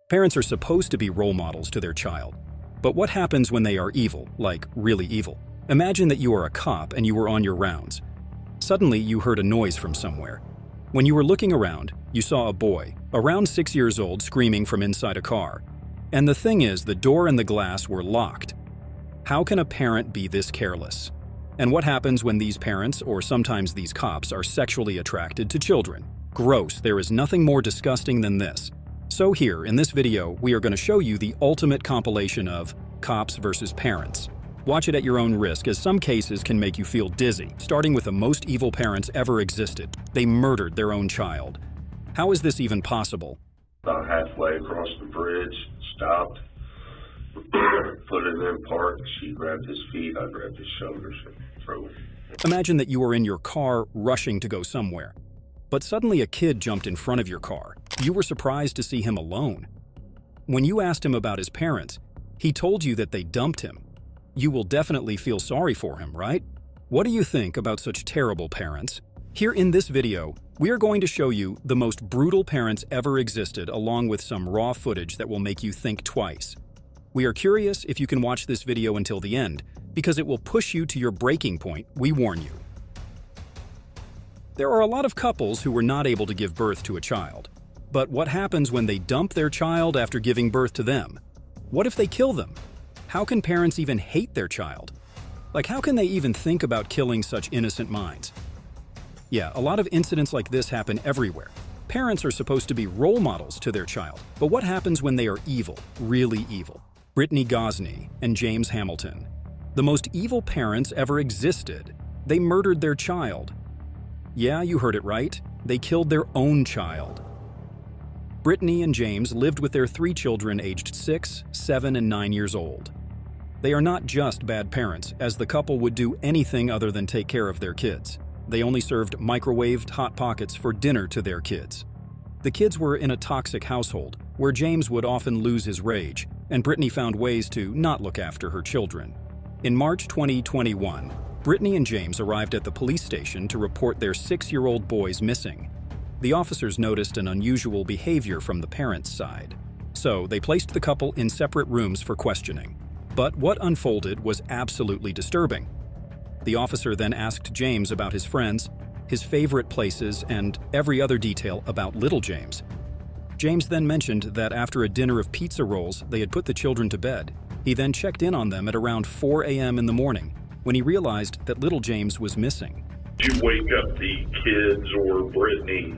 Parents are supposed to be role models to their child. But what happens when they are evil, like really evil? Imagine that you are a cop and you were on your rounds. Suddenly, you heard a noise from somewhere. When you were looking around, you saw a boy, around 6 years old, screaming from inside a car. And the thing is, the door and the glass were locked. How can a parent be this careless? And what happens when these parents, or sometimes these cops, are sexually attracted to children? Gross, there is nothing more disgusting than this. So here, in this video, we are going to show you the ultimate compilation of cops versus parents. Watch it at your own risk, as some cases can make you feel dizzy, starting with the most evil parents ever existed. They murdered their own child. How is this even possible? About halfway across the bridge, stopped, put him in park. She grabbed his feet, I grabbed his shoulders and threw him. Imagine that you are in your car rushing to go somewhere. But suddenly a kid jumped in front of your car. You were surprised to see him alone. When you asked him about his parents, he told you that they dumped him. You will definitely feel sorry for him, right? What do you think about such terrible parents? Here in this video, we are going to show you the most brutal parents ever existed, along with some raw footage that will make you think twice. We are curious if you can watch this video until the end, because it will push you to your breaking point, we warn you. There are a lot of couples who were not able to give birth to a child. But what happens when they dump their child after giving birth to them? What if they kill them? How can parents even hate their child? Like, how can they even think about killing such innocent minds? Yeah, a lot of incidents like this happen everywhere. Parents are supposed to be role models to their child. But what happens when they are evil, really evil? Brittany Gosney and James Hamilton. The most evil parents ever existed. They murdered their child. Yeah, you heard it right. They killed their own child. Brittany and James lived with their 3 children aged 6, 7, and 9 years old. They are not just bad parents, as the couple would do anything other than take care of their kids. They only served microwaved Hot Pockets for dinner to their kids. The kids were in a toxic household, where James would often lose his rage, and Brittany found ways to not look after her children. In March 2021, Brittany and James arrived at the police station to report their 6-year-old boys missing. The officers noticed an unusual behavior from the parents' side. So they placed the couple in separate rooms for questioning. But what unfolded was absolutely disturbing. The officer then asked James about his friends, his favorite places, and every other detail about little James. James then mentioned that after a dinner of pizza rolls, they had put the children to bed. He then checked in on them at around 4 a.m. in the morning, when he realized that little James was missing. Did you wake up the kids or Brittany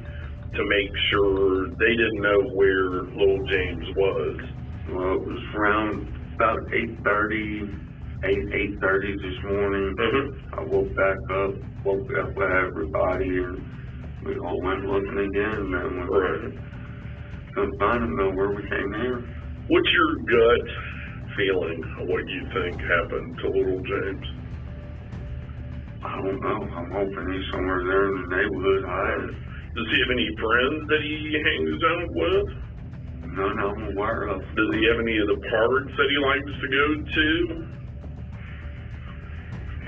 to make sure they didn't know where little James was? Well, it was around about 8:30 this morning. I woke back up with everybody, and we all went looking again, and then we couldn't find him nowhere. We came here. What's your gut feeling of what you think happened to little James? I don't know. I'm hoping he's somewhere there in the neighborhood hiding. Does he have any friends that he hangs out with? None I'm aware of. Does he have any of the parks that he likes to go to?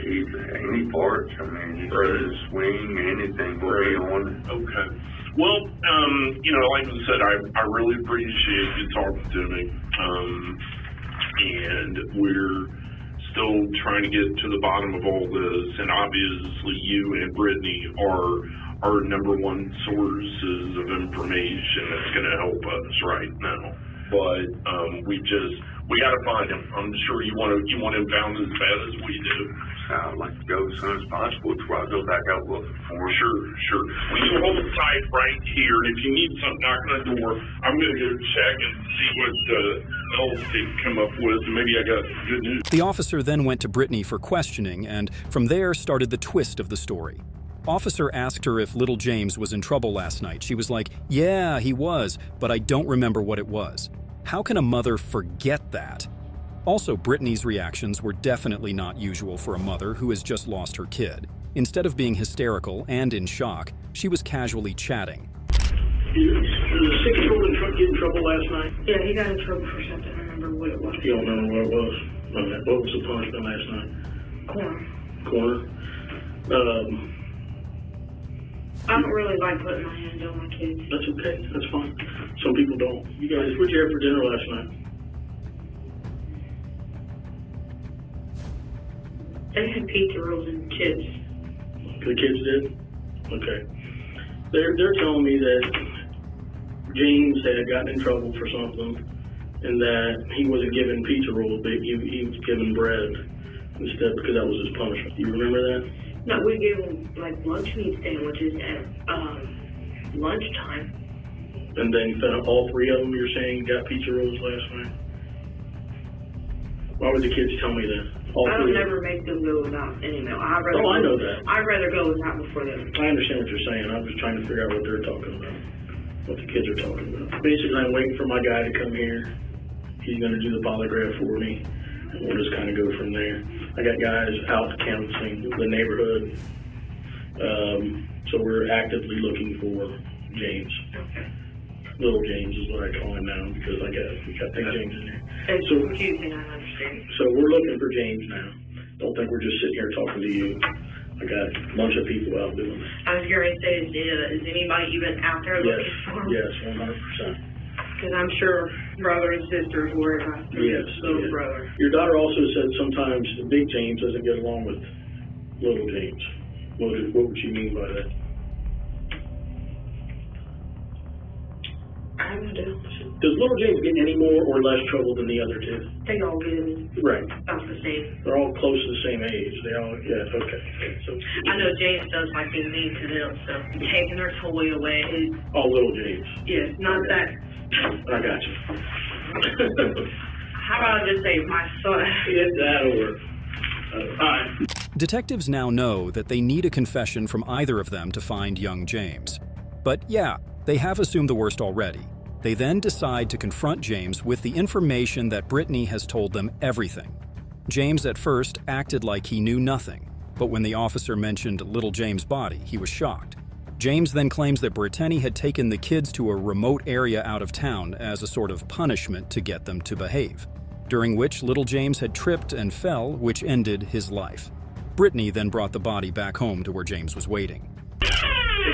Any parks. I mean, he's ready to swing, anything will be on it. Okay. Well, like I said, I really appreciate you talking to me. And we're still trying to get to the bottom of all this, and obviously you and Brittany are our number one sources of information that's going to help us right now. But we got to find him. I'm sure you want him found as bad as we do. I'd like to go as soon as possible before I go back out looking for him. Sure. Well, you hold tight right here, and if you need something, knock on the door. I'm going to go check and see what else they come up with, and maybe I got good news. The officer then went to Brittany for questioning, and from there started the twist of the story. Officer asked her if little James was in trouble last night. She was like, yeah, he was, but I don't remember what it was. How can a mother forget that? Also, Brittany's reactions were definitely not usual for a mother who has just lost her kid. Instead of being hysterical and in shock, she was casually chatting. Did the 6-year-old get in trouble last night? Yeah, he got in trouble for something. I don't remember what it was. You don't remember what it was? Okay. What was the punishment last night? Corner. I don't really like putting my hands on my kids. That's okay, that's fine. Some people don't. You guys, what'd you have for dinner last night? They had pizza rolls and chips. The kids did? Okay. They're telling me that James had gotten in trouble for something and that he wasn't given pizza rolls, but he was given bread instead because that was his punishment. Do you remember that? No, we give them like lunch meat sandwiches at lunchtime. And then all three of them, you're saying, got pizza rolls last night? Why would the kids tell me that? I would never make them go without any meal. I know that. I'd rather go without before them. I understand what you're saying. I'm just trying to figure out what they're talking about, what the kids are talking about. Basically, I'm waiting for my guy to come here. He's going to do the polygraph for me, and we'll just kind of go from there. I got guys out canvassing the neighborhood, so we're actively looking for James. Okay. Little James is what I call him now because we got Big James in there. It's confusing, I understand. So we're looking for James now. Don't think we're just sitting here talking to you. I got a bunch of people out doing it. I was going to say, is anybody even out there looking for him? Yes, 100%. Because I'm sure brother and sisters worry about Yes, little yeah. brother. Your daughter also said sometimes the Big James doesn't get along with Little James. What would she mean by that? I don't know. Does Little James get any more or less trouble than the other two? They all get Right. about the same. They're all close to the same age. They all, yeah, okay. So, I know James does like being mean to them, so taking their toy away. all Little James. Yes, not that. I got you. How about I just say my son? Yeah, that'll work. Fine. Detectives now know that they need a confession from either of them to find young James. But yeah, they have assumed the worst already. They then decide to confront James with the information that Brittany has told them everything. James at first acted like he knew nothing, but when the officer mentioned little James' body, he was shocked. James then claims that Brittany had taken the kids to a remote area out of town as a sort of punishment to get them to behave, during which little James had tripped and fell, which ended his life. Brittany then brought the body back home to where James was waiting. Hey,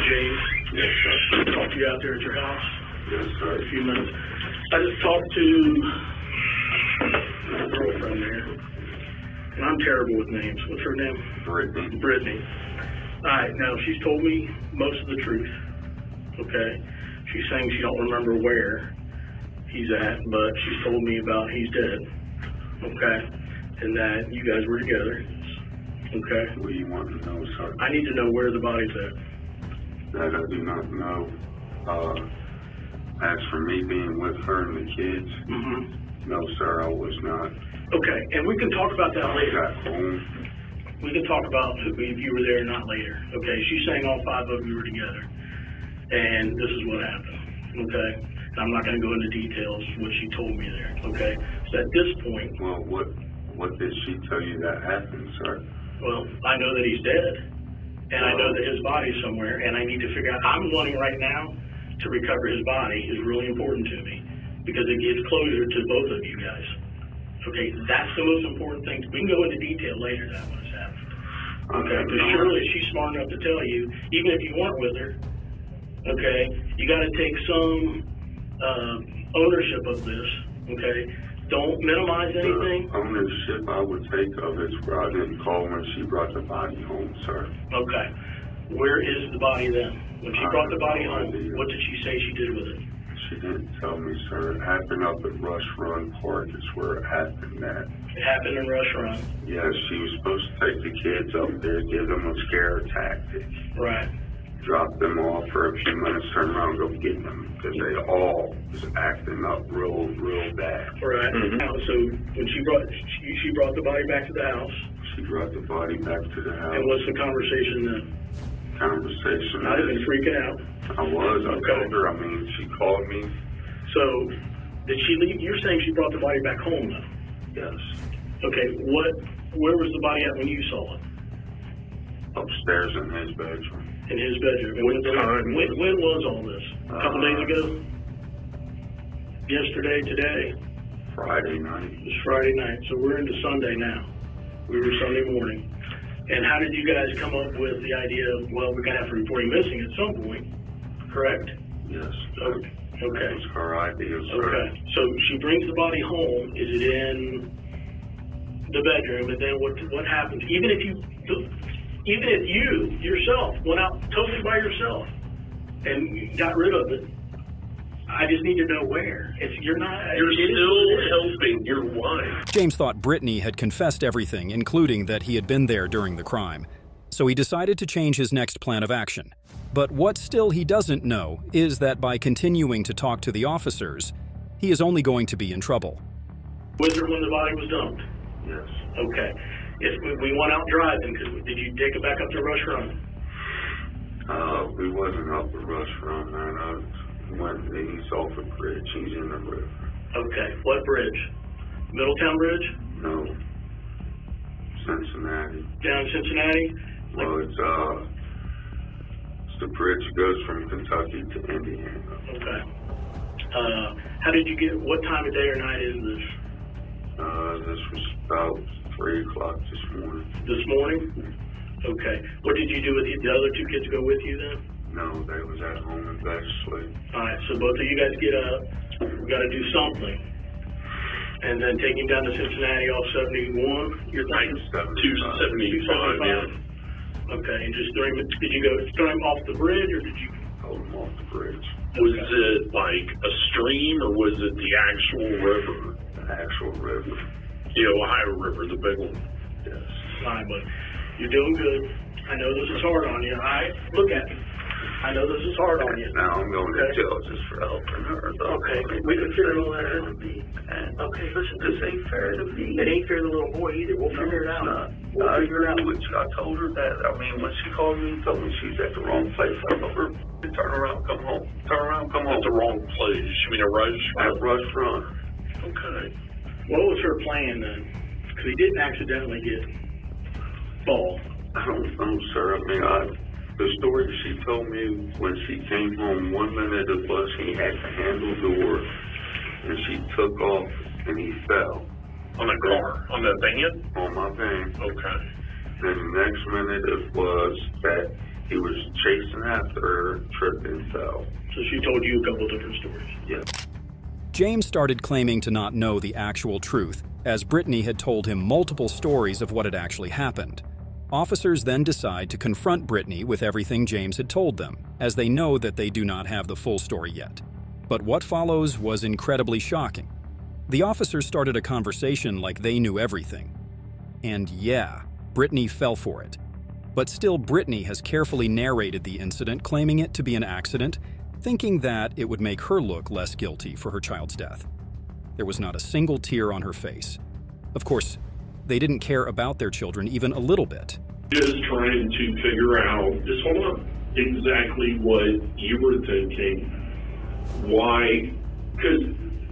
James. Yes, sir. Talk to you out there at your house. Yes, sir. A few minutes. I just talked to my girlfriend there, and I'm terrible with names. What's her name? Brittany. Brittany. All right, now she's told me most of the truth, okay? She's saying she don't remember where he's at, but she's told me about he's dead, okay? And that you guys were together, okay? What do you want to know, sir? I need to know where the body's at. That I do not know. As for me being with her and the kids, no, sir, I was not. Okay, and we can talk about that I later. got home. We can talk about if you were there or not later. Okay, she's saying all five of you were together, and this is what happened. Okay, and I'm not going to go into details what she told me there. Okay, so at this point, Well, what did she tell you that happened, sir? well, I know that he's dead, and I know that his body's somewhere, and I need to figure out. I'm wanting right now to recover his body is really important to me because it gives closure to both of you guys. Okay, that's the most important thing. We can go into detail later that when it's happened. Okay, because surely she's smart enough to tell you, even if you weren't with her, okay, you got to take some ownership of this, okay? Don't minimize anything. The ownership I would take of it is where I didn't call when she brought the body home, sir. Okay. Where is the body then? When she brought the body home, what did she say she did with it? She didn't tell me, sir. It happened up at Rush Run Park is where it happened at. It happened in Rush Run. Yes, she was supposed to take the kids up there, give them a scare tactic. Right. Drop them off for a few minutes, turn around, go get them. Because they all was acting up real bad. Right. Now, so when she brought the body back to the house. She brought the body back to the house. And what's the conversation then? Conversation. I'd have been freaking out. I told her, she called me. So, did she leave? You're saying she brought the body back home, though? Yes. Okay, where was the body at when you saw it? Upstairs in his bedroom. In his bedroom. And when was all this? A couple days ago? Yesterday, today? Friday night. It was Friday night, so we're into Sunday now. We were Sunday morning. And how did you guys come up with the idea of, well, we're going to have to report him missing at some point, correct? Yes. Okay. That was her idea, sir. Okay. So she brings the body home. Is it in the bedroom? And then what happens? Even if you yourself went out totally by yourself and got rid of it, I just need to know where. You're still helping your wife. James thought Brittany had confessed everything, including that he had been there during the crime. So he decided to change his next plan of action. But what still he doesn't know is that by continuing to talk to the officers, he is only going to be in trouble. Was there when the body was dumped? Yes. Okay. If we went out driving, did you take it back up to Rush Run? We wasn't up the Rush Run, man. He's off a bridge. He's in the river. Okay. What bridge? Middletown Bridge? No. Cincinnati. Down in Cincinnati? Well, it's the bridge that goes from Kentucky to Indiana. Okay. How did you get, what time of day or night is this? This was about 3 o'clock this morning. This morning? Okay. What did you do with the other two kids go with you then? No, they was at home in bed asleep. All right, so both of you guys get up. We got to do something. And then take him down to Cincinnati off 71. You're thinking 275, yeah. Okay, and just throw him, did you throw him off the bridge or did you? Hold him off the bridge. Was it like a stream or was it the actual river? The actual river. The Ohio River, the big one. Yes. Fine, but you're doing good. I know this is hard on you. All right, look at me. I know this is hard on you. Now I'm going to jail just for helping her. Okay, we can figure all that out. Okay, listen, this ain't fair to me. It ain't fair to the little boy either. We'll figure it out. We'll figure it out. I told her that. I mean, when she called me and told me she's at the wrong place, I told her, turn around, come home. Turn around, come home. At the wrong place. You mean a Rush Run? At Rush Run. Okay. What was her plan then? Because he didn't accidentally get bald. I don't know, sir. I mean, the story she told me when she came home, 1 minute it was he had the handle door and she took off and he fell. On the car? On the van? On my van. Okay. Then the next minute it was that he was chasing after her, tripped and fell. So she told you a couple different stories. Yeah. James started claiming to not know the actual truth, as Brittany had told him multiple stories of what had actually happened. Officers then decide to confront Brittany with everything James had told them, as they know that they do not have the full story yet. But what follows was incredibly shocking. The officers started a conversation like they knew everything. And yeah, Brittany fell for it. But still, Brittany has carefully narrated the incident, claiming it to be an accident, thinking that it would make her look less guilty for her child's death. There was not a single tear on her face. Of course, they didn't care about their children even a little bit. Just trying to figure out, exactly what you were thinking. Why? Because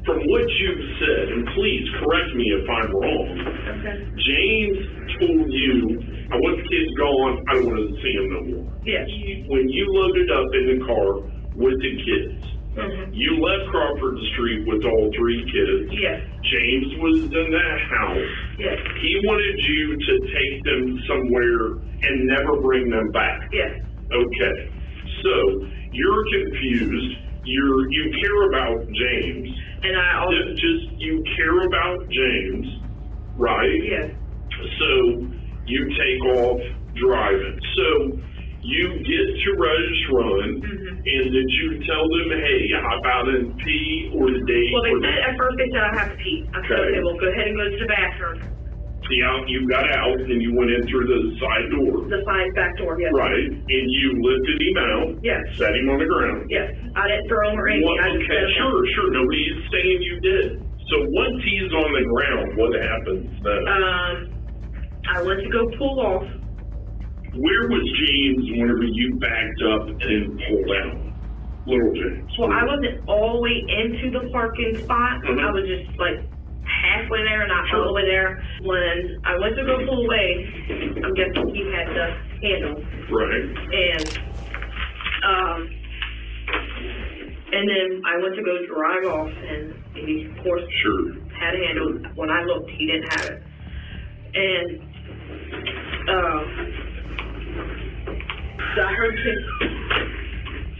from what you've said, and please correct me if I'm wrong, Okay. James told you, I want the kids gone, I don't want to see them no more. Yes. When you loaded up in the car with the kids, Mm-hmm. you left Crawford Street with all 3 kids. Yes. James was in that house. Yes. He wanted you to take them somewhere and never bring them back. Yes. Okay. So you're confused. You care about James. And I also. You care about James, right? Yes. So you take off driving. So you get to Rush Run, and did you tell them, hey, hop out and pee or the date? Well, at first they said I have to pee. I said, okay, well, go ahead and go to the bathroom. You got out and you went in through the side door. The side back door, yes. Right, and you lifted him out. Yes. Set him on the ground. Yes. I didn't throw him or anything. Well, okay, sure. Nobody's saying you did. So once he's on the ground, what happens then? I went to go pull off. Where was James whenever you backed up and pulled out? Little James. Well, I wasn't all the way into the parking spot. I was just like halfway there, not all the way there. When I went to go pull away, I'm guessing he had the handle. Right. And then I went to go drive off, and he, of course, had a handle. When I looked, he didn't have it. And I heard kids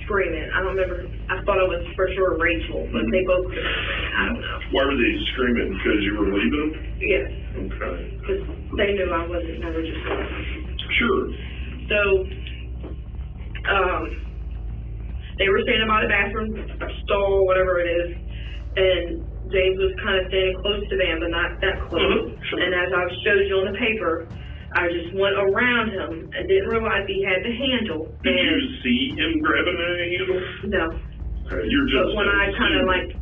screaming. I don't remember. I thought it was for sure Rachel, but they both could have been. I don't know. Why were they screaming? Because you were leaving them? Yes. Okay. Because they knew I wasn't never just going. Sure. So, they were standing by the bathroom stall, whatever it is, and James was kind of standing close to them, but not that close. Sure. And as I showed you on the paper, I just went around him and didn't realize he had the handle. Did you see him grabbing a handle? No. Okay, you're just. But when I kind of like,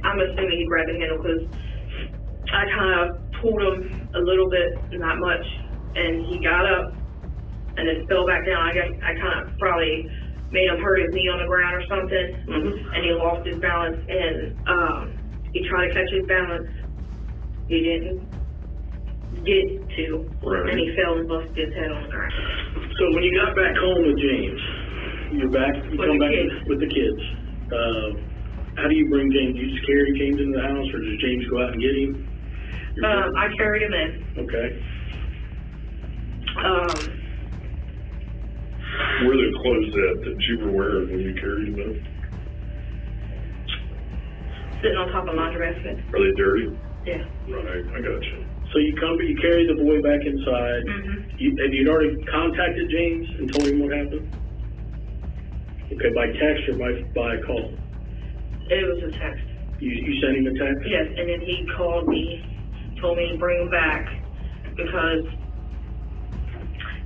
I'm assuming he grabbed the handle because I kind of pulled him a little bit, not much, and he got up and then fell back down. I guess I kind of probably made him hurt his knee on the ground or something, and he lost his balance, and he tried to catch his balance. He didn't get to, and he fell and busted his head on the ground. So when you got back home with James, you come back with the kids. How do you bring James? You just carry James into the house, or does James go out and get him? I carried him in. Okay. Where the clothes that you were wearing when you carried them in? Sitting on top of my basket. Are they dirty? Yeah. Right, I got you. So you carry the boy back inside. Have you already contacted James and told him what happened? Okay, by text or by call? It was a text. You sent him a text? Yes, and then he called me, told me to bring him back because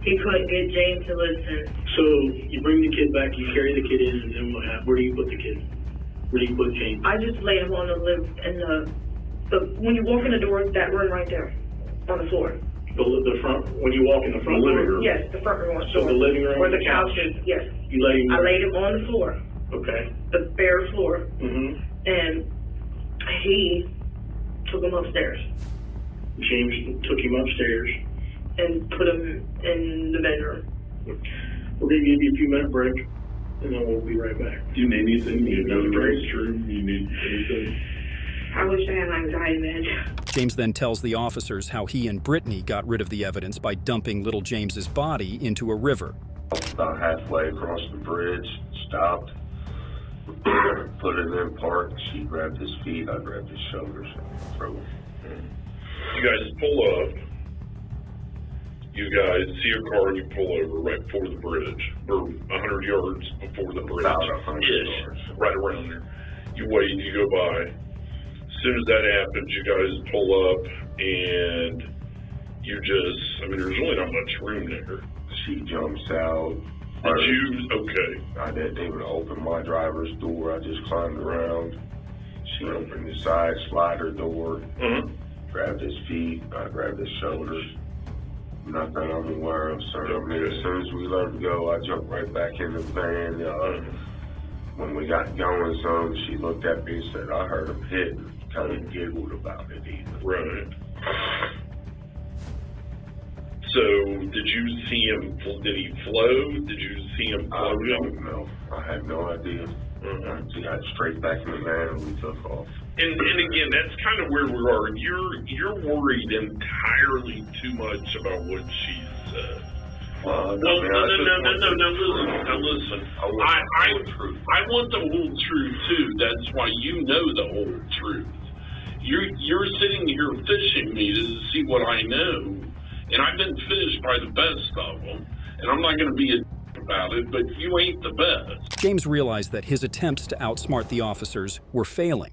he couldn't get James to listen. So you bring the kid back, you carry the kid in, and then what happens? Where do you put the kid? Where do you put James? I just laid him on when you walk in the door, that room right there, on the floor. The front, when you walk in the front living room? Yes, the front room. So the living room? Where the couch is, yes. You laid him I laid him on the floor. Okay. The bare floor. And he took him upstairs. James took him upstairs. And put him in the bedroom. We're going to give you a few-minute break, and then we'll be right back. Do you need anything? You need another restroom? You need anything? I wish I had an anxiety med. James then tells the officers how he and Brittany got rid of the evidence by dumping little James's body into a river. About halfway across the bridge, stopped, put it in park. She grabbed his feet, I grabbed his shoulders, and threw him. You guys pull up. You guys see a car and you pull over right before the bridge, or 100 yards before the bridge. About 100 yards. Right around there. You wait, you go by. As soon as that happens, you guys pull up and there's really not much room there. She jumps out. Okay. I didn't even open my driver's door. I just climbed around. She opened the side slider door, grabbed his feet, I grabbed his shoulders. Nothing I'm aware of, sir. I mean, as soon as we let him go, I jumped right back in the van. When we got going, she looked at me and said, I heard him hit, and kind of giggled about it even. Right. So, did you see him, did he float? Did you see him floating? I don't know. I had no idea. She got straight back in the van and we took off. And again, that's kind of where we are. You're worried entirely too much about what she said. No, listen. I want the whole truth too. That's why you know the whole truth. You're sitting here fishing me to see what I know, and I've been fished by the best of them, and I'm not going to be a about it, but you ain't the best. James realized that his attempts to outsmart the officers were failing.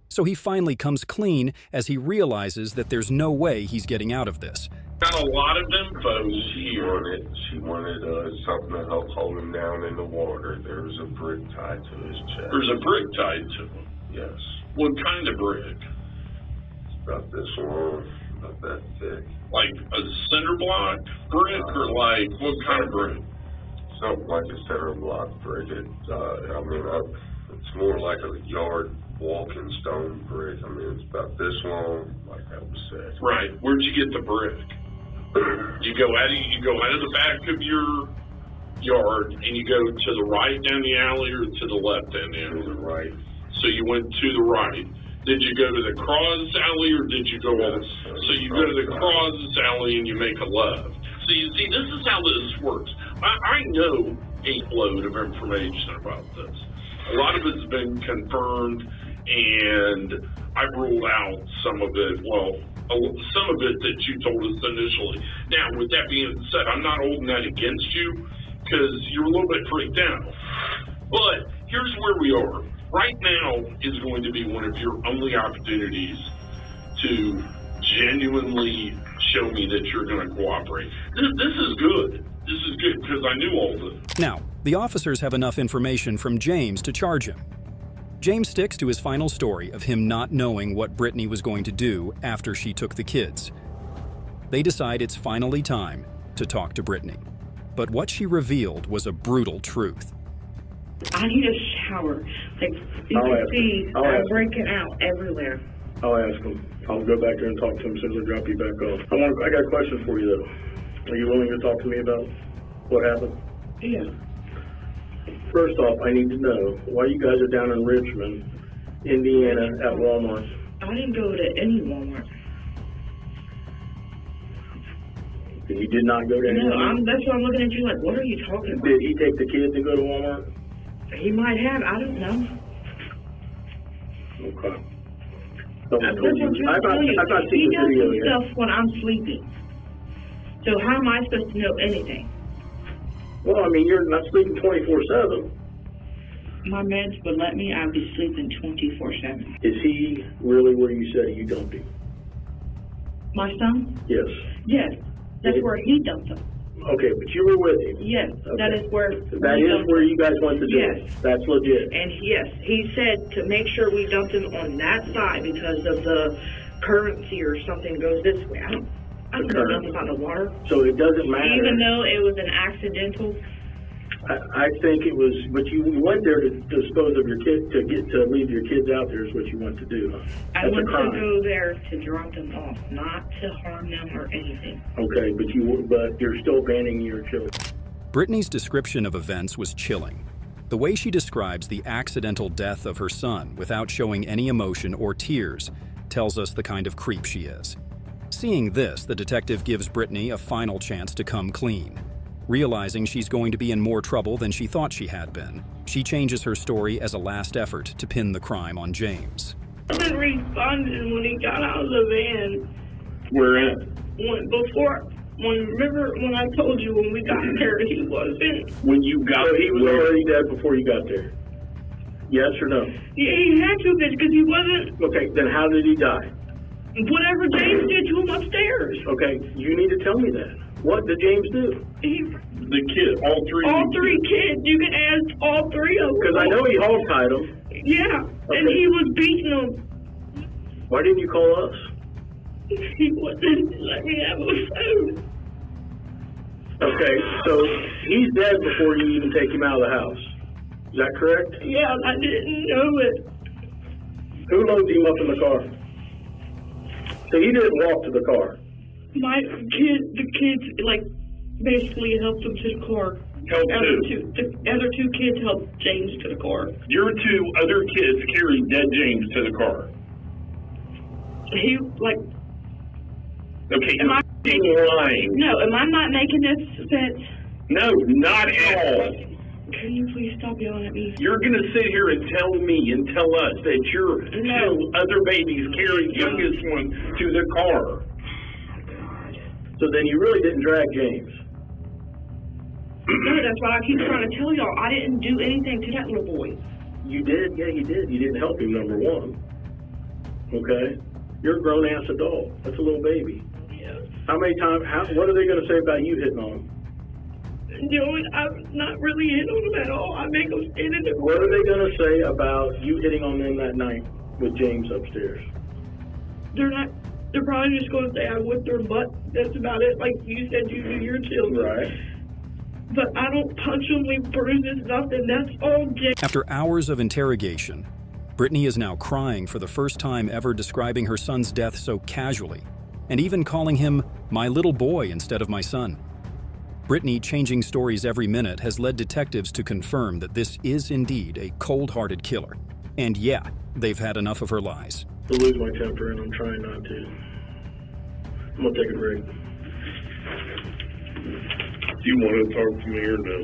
So he finally comes clean as he realizes that there's no way he's getting out of this. Got a lot of info here. She wanted something to help hold him down in the water. There's a brick tied to his chest. There's a brick tied to him? Yes. What kind of brick? It's about this long, about that thick. Like a cinder block brick or like what kind of brick? Something like a center block brick. It's more like a yard walking stone brick. I mean, it's about this long, like that was said. Right. Where'd you get the brick? You go out of the back of your yard and you go to the right down the alley or to the left down the alley? To the right. So you went to the right. Did you go to the cross alley or did you go on? So you go to the cross alley and you make a left. So you see, this is how this works. I know a load of information about this. A lot of it's been confirmed, and I've ruled out some of it. Well, some of it that you told us initially. Now, with that being said, I'm not holding that against you because you're a little bit freaked out. But here's where we are. Right now is going to be one of your only opportunities to genuinely show me that you're going to cooperate. This is good. This is good because I knew all this. Now, the officers have enough information from James to charge him. James sticks to his final story of him not knowing what Brittany was going to do after she took the kids. They decide it's finally time to talk to Brittany. But what she revealed was a brutal truth. I need a shower. Like, you can see, I'm breaking out everywhere. I'll ask him. I'll go back there and talk to him as soon as I drop you back off. I got a question for you, though. Are you willing to talk to me about what happened? Yeah. First off, I need to know why you guys are down in Richmond, Indiana, at Walmart. I didn't go to any Walmart. You did not go to any Walmart? No, that's why I'm looking at you like, what are you talking about? Did he take the kids to go to Walmart? He might have. I don't know. Okay. I've not seen the video yet. He does stuff when I'm sleeping. So how am I supposed to know anything? Well, I mean, you're not sleeping 24/7. My meds would let me. I'd be sleeping 24/7. Is he really where you said you dumped him? My son? Yes. Yes. That's where he dumped him. Okay, but you were with him. Yes, okay. That is where you guys went to do it. Yes. That's legit. And yes, he said to make sure we dumped him on that side because of the currency or something goes this way. I don't know nothing about the water. So it doesn't matter. Even though it was an accidental. I think it was, but you went there to dispose of your kid, to leave your kids out there is what you want to do. I went to go there to drop them off, not to harm them or anything. Okay, but you're still abandoning your children. Brittany's description of events was chilling. The way she describes the accidental death of her son without showing any emotion or tears tells us the kind of creep she is. Seeing this, the detective gives Brittany a final chance to come clean. Realizing she's going to be in more trouble than she thought she had been, she changes her story as a last effort to pin the crime on James. I didn't respond when he got out of the van. Where at? Remember when I told you when we got there, he wasn't. When you got there, he was already dead before you got there. Yes or no? Yeah, he had to because he wasn't. Okay, then how did he die? Whatever James did to him upstairs. Okay, you need to tell me that. What did James do? The kid, all three kids. You can ask all three of them. Because I know he hog-tied them. Yeah, okay. And he was beating them. Why didn't you call us? He wouldn't let me have a phone. Okay, so he's dead before you even take him out of the house. Is that correct? Yeah, I didn't know it. Who loaded him up in the car? So he didn't walk to the car. The kids, like, basically helped him to the car. The other two kids helped James to the car. Your two other kids carried dead James to the car. He, like... Okay, you're lying. No, am I not making this sense? No, not at all. Can you please stop yelling at me? You're going to sit here and tell me and tell us that your two other babies carried youngest one to the car. So then you really didn't drag James. No, that's why I keep trying to tell y'all. I didn't do anything to that little boy. You did? Yeah, you did. You didn't help him, number one. Okay? You're a grown-ass adult. That's a little baby. Yeah. How many times, what are they going to say about you hitting on him? I'm not really hitting on them at all. I make them stand in the corner. What are they going to say about you hitting on them that night with James upstairs? They're probably just going to say I whipped their butt. That's about it. Like you said, you do your children. Right. But I don't punch them, leave bruises, nothing. That's all James. After hours of interrogation, Brittany is now crying for the first time ever, describing her son's death so casually, and even calling him my little boy instead of my son. Brittany changing stories every minute has led detectives to confirm that this is indeed a cold-hearted killer. And yeah, they've had enough of her lies. to lose my temper, and I'm trying not to. I'm gonna take a break. Do you want to talk to me or no?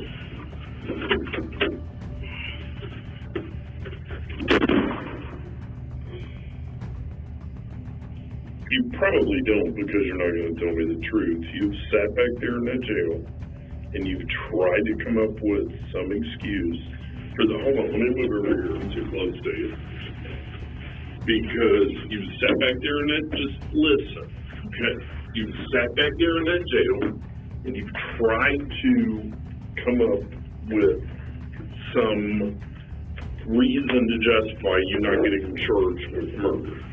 You probably don't, because you're not going to tell me the truth. You've sat back there in that jail, and you've tried to come up with some excuse for the, hold on, let me move over here. I'm too close to you. Because you've sat back there in that, just listen, okay? You've sat back there in that jail, and you've tried to come up with some reason to justify you not getting charged with murder.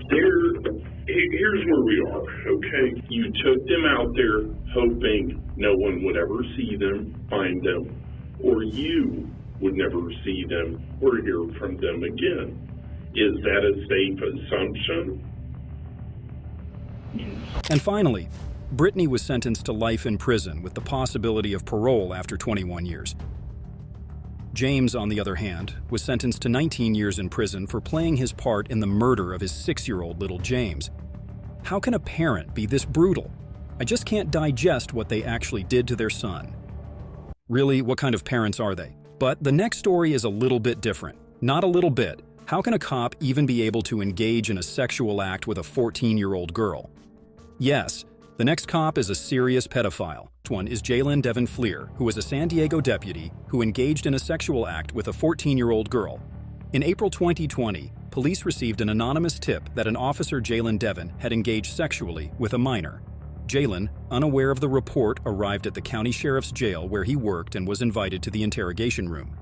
Here's where we are, okay? You took them out there hoping no one would ever see them, find them, or you would never see them or hear from them again. Is that a safe assumption? And finally, Brittany was sentenced to life in prison with the possibility of parole after 21 years. James, on the other hand, was sentenced to 19 years in prison for playing his part in the murder of his 6-year-old little James. How can a parent be this brutal? I just can't digest what they actually did to their son. Really, what kind of parents are they? But the next story is a little bit different. Not a little bit. How can a cop even be able to engage in a sexual act with a 14-year-old girl? Yes, the next cop is a serious pedophile. One is Jalen Devin Fleer, who was a San Diego deputy who engaged in a sexual act with a 14-year-old girl. In April 2020, police received an anonymous tip that an officer, Jalen Devin, had engaged sexually with a minor. Jalen, unaware of the report, arrived at the county sheriff's jail where he worked and was invited to the interrogation room.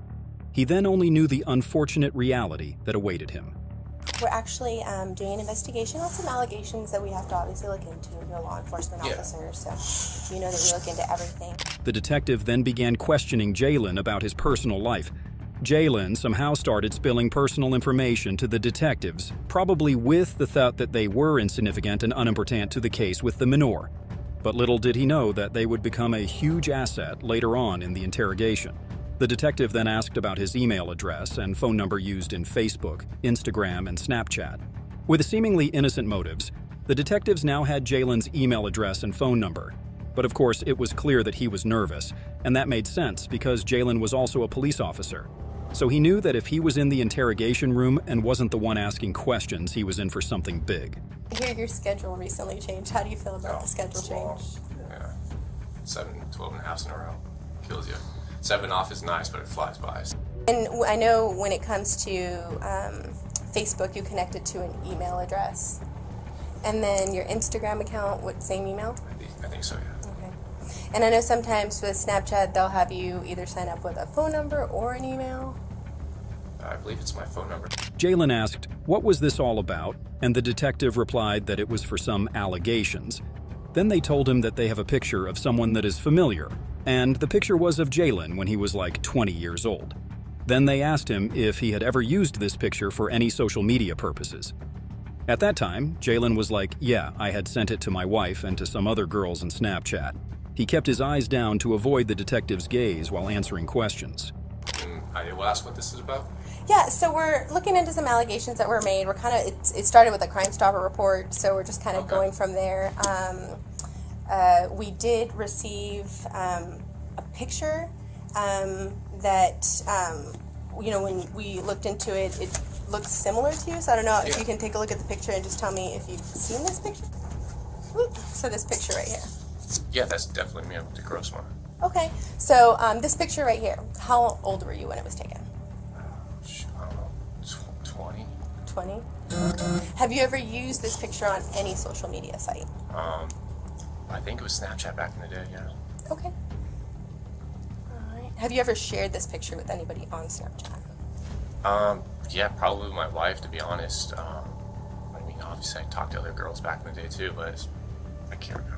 He then only knew the unfortunate reality that awaited him. We're actually doing an investigation on some allegations that we have to obviously look into. You're a law enforcement officer, so you know that we look into everything. The detective then began questioning Jalen about his personal life. Jalen somehow started spilling personal information to the detectives, probably with the thought that they were insignificant and unimportant to the case with the minor. But little did he know that they would become a huge asset later on in the interrogation. The detective then asked about his email address and phone number used in Facebook, Instagram, and Snapchat. With seemingly innocent motives, the detectives now had Jalen's email address and phone number. But of course, it was clear that he was nervous, and that made sense because Jalen was also a police officer. So he knew that if he was in the interrogation room and wasn't the one asking questions, he was in for something big. I hear your schedule recently changed. How do you feel about the schedule change? Yeah, 12 and a half in a row. Kills you. 7 off is nice, but it flies by. And I know when it comes to Facebook, you connect it to an email address. And then your Instagram account, what, same email? I think so, yeah. Okay. And I know sometimes with Snapchat, they'll have you either sign up with a phone number or an email. I believe it's my phone number. Jalen asked, "What was this all about?" And the detective replied that it was for some allegations. Then they told him that they have a picture of someone that is familiar, and the picture was of Jalen when he was like 20 years old. Then they asked him if he had ever used this picture for any social media purposes. At that time, Jalen was like, "Yeah, I had sent it to my wife and to some other girls in Snapchat." He kept his eyes down to avoid the detective's gaze while answering questions. I will ask what this is about. Yeah, so we're looking into some allegations that were made. We're kind of, it started with a Crime Stopper report, so we're just kind of going from there. We did receive a picture that, you know, when we looked into it, it looked similar to you. So I don't know if you can take a look at the picture and just tell me if you've seen this picture. So this picture right here. Yeah, that's definitely me with the gross one. Okay, so this picture right here, how old were you when it was taken? I don't know, 20? 20? Have you ever used this picture on any social media site? I think it was Snapchat back in the day, yeah. Okay. All right. Have you ever shared this picture with anybody on Snapchat? Yeah, probably with my wife, to be honest. I mean, obviously I talked to other girls back in the day too, but I can't remember.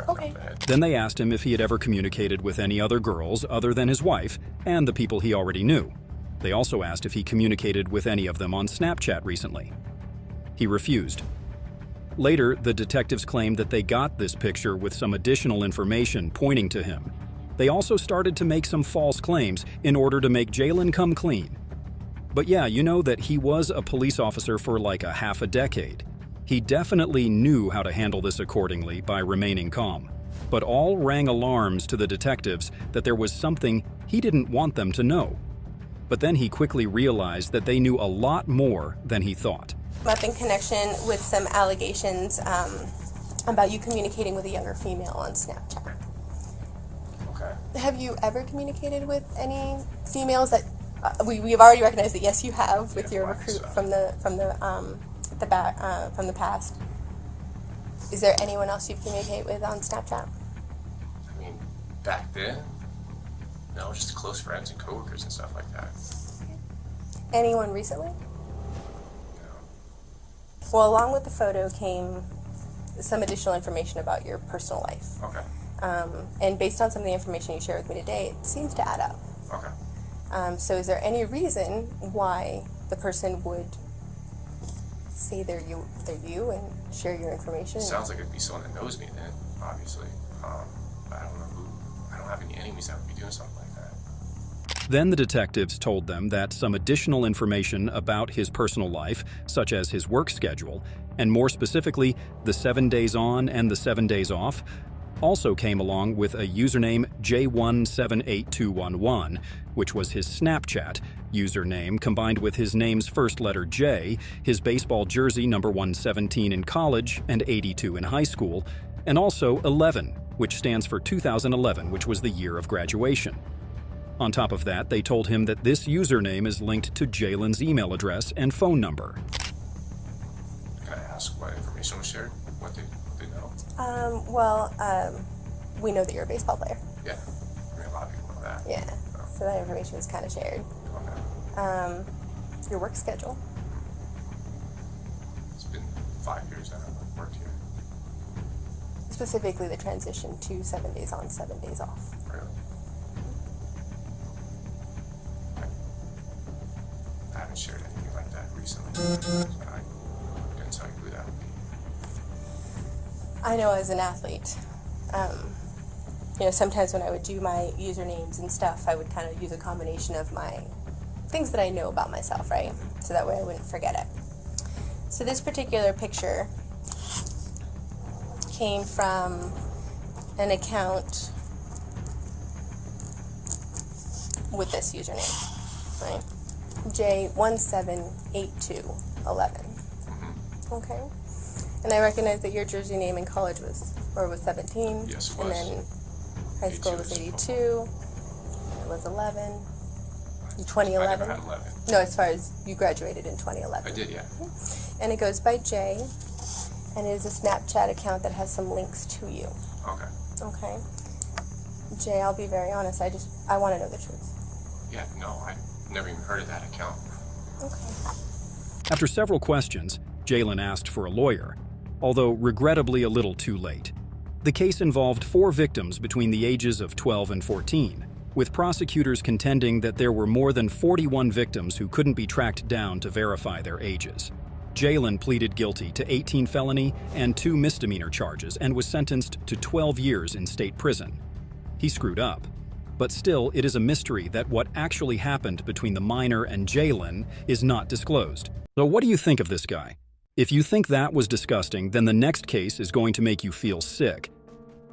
Okay. Then they asked him if he had ever communicated with any other girls other than his wife and the people he already knew. They also asked if he communicated with any of them on Snapchat recently. He refused. Later, the detectives claimed that they got this picture with some additional information pointing to him. They also started to make some false claims in order to make Jalen come clean. But yeah, you know that he was a police officer for like a half a decade. He definitely knew how to handle this accordingly by remaining calm. But all rang alarms to the detectives that there was something he didn't want them to know. But then he quickly realized that they knew a lot more than he thought. Up in connection with some allegations about you communicating with a younger female on Snapchat. Okay. Have you ever communicated with any females that we've already recognized that yes you have with your recruit from the past? Is there anyone else you've communicated with on Snapchat? I mean, back then, no, just close friends and coworkers and stuff like that. Anyone recently? No. Well, along with the photo came some additional information about your personal life. Okay. And based on some of the information you shared with me today, it seems to add up. Okay. So is there any reason why the person would say they're you and share your information? It sounds like it'd be someone that knows me then, obviously. But I don't know who. I don't have any enemies that would be doing something like that. Then the detectives told them that some additional information about his personal life, such as his work schedule, and more specifically, the 7 days on and the 7 days off, also came along with a username J178211, which was his Snapchat username combined with his name's first letter J, his baseball jersey number 117 in college and 82 in high school, and also 11, which stands for 2011, which was the year of graduation. On top of that, they told him that this username is linked to Jalen's email address and phone number. Can I ask what information was shared? What they know? We know that you're a baseball player. Yeah. I mean, a lot of people know that. Yeah. So that information was kind of shared. Okay. Your work schedule. It's been 5 years that I've worked here. Specifically the transition to 7 days on, 7 days off. Really? I haven't shared anything like that recently. So I couldn't tell you who that would be. I know as an athlete, sometimes when I would do my usernames and stuff, I would kind of use a combination of my things that I know about myself, right? So that way I wouldn't forget it. So this particular picture came from an account with this username, right? J178211. Okay. And I recognize that your jersey name in college was 17. Yes, it was. And then high school was 82. It was 11. In 2011. I never had 11. No, as far as you graduated in 2011. I did, yeah. And it goes by J, and it is a Snapchat account that has some links to you. Okay. Okay. Jay, I'll be very honest. I want to know the truth. Yeah, no, I never even heard of that account. Okay. After several questions, Jalen asked for a lawyer, although regrettably a little too late. The case involved 4 victims between the ages of 12 and 14, with prosecutors contending that there were more than 41 victims who couldn't be tracked down to verify their ages. Jalen pleaded guilty to 18 felony and 2 misdemeanor charges and was sentenced to 12 years in state prison. He screwed up. But still, it is a mystery that what actually happened between the minor and Jalen is not disclosed. So what do you think of this guy? If you think that was disgusting, then the next case is going to make you feel sick.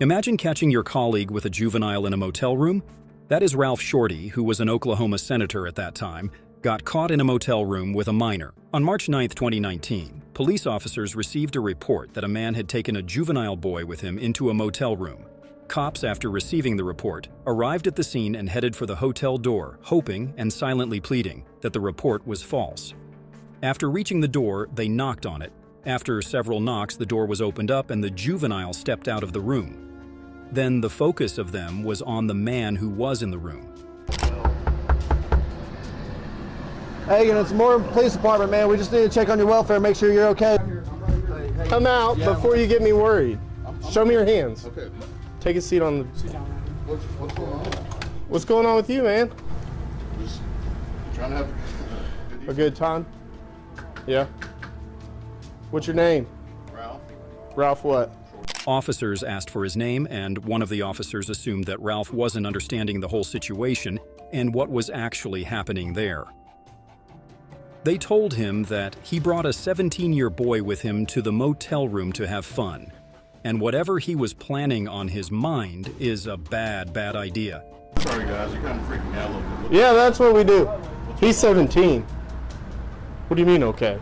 Imagine catching your colleague with a juvenile in a motel room. That is Ralph Shorty, who was an Oklahoma senator at that time, got caught in a motel room with a minor. On March 9, 2019, police officers received a report that a man had taken a juvenile boy with him into a motel room. Cops, after receiving the report, arrived at the scene and headed for the hotel door, hoping and silently pleading that the report was false. After reaching the door, they knocked on it. After several knocks, the door was opened up and the juvenile stepped out of the room. Then the focus of them was on the man who was in the room. Hey, it's more police department, man. We just need to check on your welfare, make sure you're okay. Come out before you get me worried. Show me your hands. Okay. Take a seat on the... What's going on? What's going on with you, man? Just trying to have A good time? Yeah. What's your name? Ralph. Ralph what? Officers asked for his name, and one of the officers assumed that Ralph wasn't understanding the whole situation and what was actually happening there. They told him that he brought a 17-year boy with him to the motel room to have fun, and whatever he was planning on his mind is a bad idea. Sorry guys, you're kind of freaking me out a little bit. Yeah, that's what we do. He's 17. What do you mean, okay?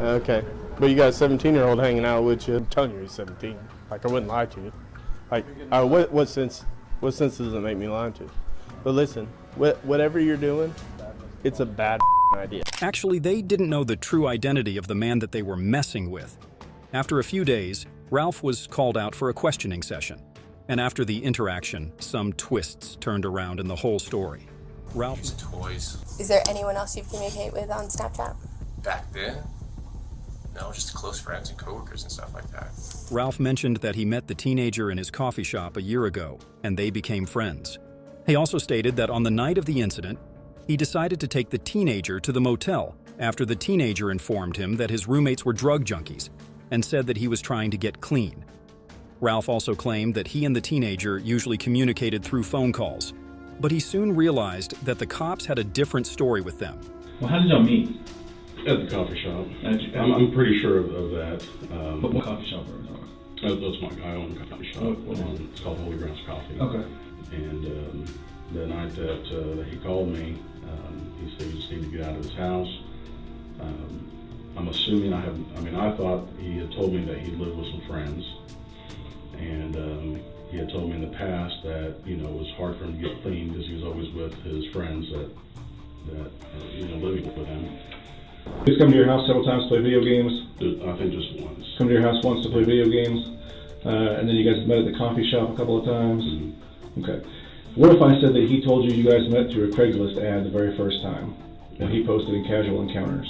Okay. But you got a 17-year-old hanging out with you. I'm telling you he's 17. Like, I wouldn't lie to you. Like, what sense does it make me lie to you? But listen, whatever you're doing, it's a bad idea. Actually, they didn't know the true identity of the man that they were messing with. After a few days, Ralph was called out for a questioning session. And after the interaction, some twists turned around in the whole story. Ralph... Use toys. Is there anyone else you communicate with on Snapchat? Back then? No, just close friends and coworkers and stuff like that. Ralph mentioned that he met the teenager in his coffee shop a year ago, and they became friends. He also stated that on the night of the incident, he decided to take the teenager to the motel after the teenager informed him that his roommates were drug junkies and said that he was trying to get clean. Ralph also claimed that he and the teenager usually communicated through phone calls, but he soon realized that the cops had a different story with them. Well, how did y'all meet? At the coffee shop. I'm pretty sure of that. What coffee shop are we talking That's I own a coffee shop. It's called Holy Grounds Coffee. about? Okay. And the night that he called me, he said he just needed to get out of his house. I'm assuming I thought he had told me that he lived with some friends. And he had told me in the past that, it was hard for him to get clean because he was always with his friends that living with him. He's come to your house several times to play video games? I think just once. Come to your house once to play video games, and then you guys met at the coffee shop a couple of times? Mm-hmm. Okay. What if I said that he told you guys met through a Craigslist ad the very first time, when he posted in Casual Encounters?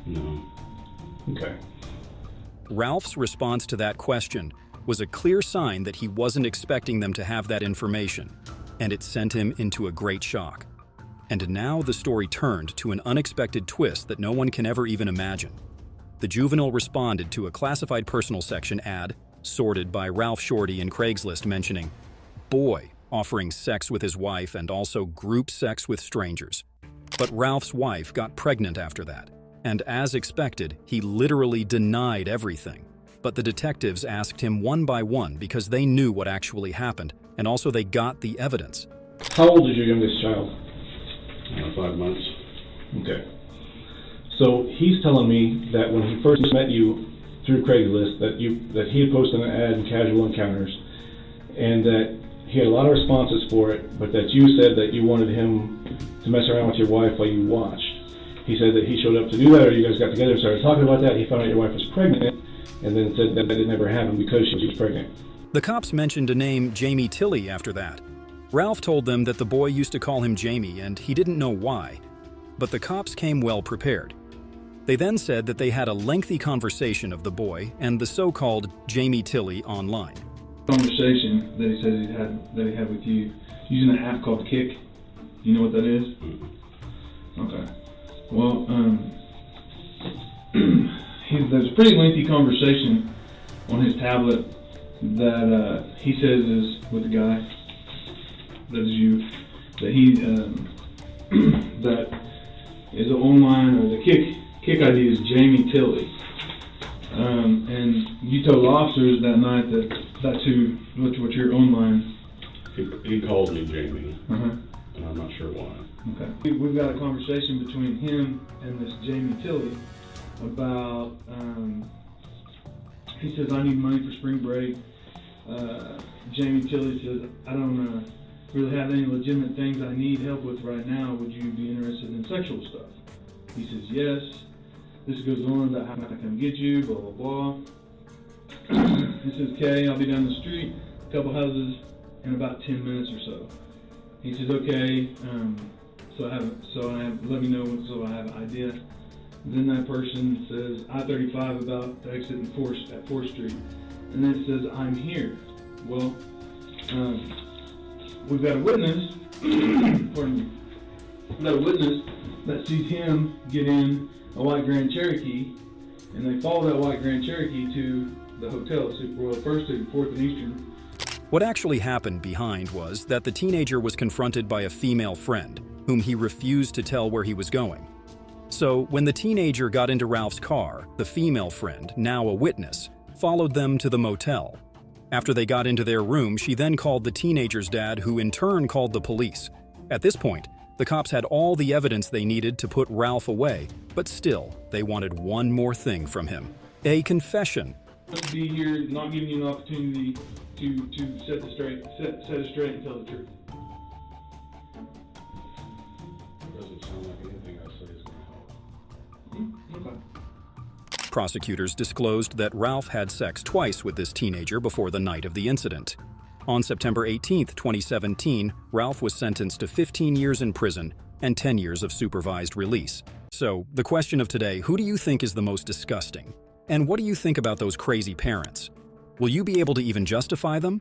No. Okay. Ralph's response to that question was a clear sign that he wasn't expecting them to have that information, and it sent him into a great shock. And now the story turned to an unexpected twist that no one can ever even imagine. The juvenile responded to a classified personal section ad sorted by Ralph Shorty in Craigslist mentioning boy offering sex with his wife and also group sex with strangers. But Ralph's wife got pregnant after that, and as expected, he literally denied everything. But the detectives asked him one by one because they knew what actually happened, and also they got the evidence. How old is your youngest child? 5 months. Okay. So he's telling me that when he first met you through Craigslist, that he had posted an ad in Casual Encounters, and that he had a lot of responses for it, but that you said that you wanted him to mess around with your wife while you watched. He said that he showed up to do that, or you guys got together and started talking about that. He found out your wife was pregnant, and then said that it never happened because she was pregnant. The cops mentioned a name Jamie Tilley after that. Ralph told them that the boy used to call him Jamie, and he didn't know why. But the cops came well prepared. They then said that they had a lengthy conversation of the boy and the so-called Jamie Tilley online. Conversation that he said he had with you using an app called Kick. Do you know what that is? Okay. Well, there's a pretty lengthy conversation on his tablet that he says is with the guy. That is you. That he that is online, or the Kick ID is Jamie Tilley. And you told officers that night that that's what your online. He called me Jamie, Uh-huh. and I'm not sure why. Okay. We've got a conversation between him and this Jamie Tilley about, he says, I need money for spring break. Jamie Tilley says, I don't really have any legitimate things I need help with right now. Would you be interested in sexual stuff? He says, yes. This goes on about how I come get you, blah, blah, blah. He says, okay, I'll be down the street, a couple houses, in about 10 minutes or so. He says, okay, let me know so I have an idea. Then that person says, I-35 about to exit at 4th Street. And then it says, I'm here. Well, we've got a witness, pardon me, we've got a witness that sees him get in a white Grand Cherokee, and they follow that white Grand Cherokee to the hotel, Super Royal First to 4th and Eastern. What actually happened behind was that the teenager was confronted by a female friend, whom he refused to tell where he was going. So, when the teenager got into Ralph's car, the female friend, now a witness, followed them to the motel. After they got into their room, she then called the teenager's dad, who in turn called the police. At this point, the cops had all the evidence they needed to put Ralph away, but still, they wanted one more thing from him: a confession. To be here, not giving you an opportunity to set it straight and tell the truth. It doesn't sound like anything I say is going to help. Okay. Prosecutors disclosed that Ralph had sex twice with this teenager before the night of the incident. On September 18, 2017, Ralph was sentenced to 15 years in prison and 10 years of supervised release. So, the question of today: who do you think is the most disgusting? And what do you think about those crazy parents? Will you be able to even justify them?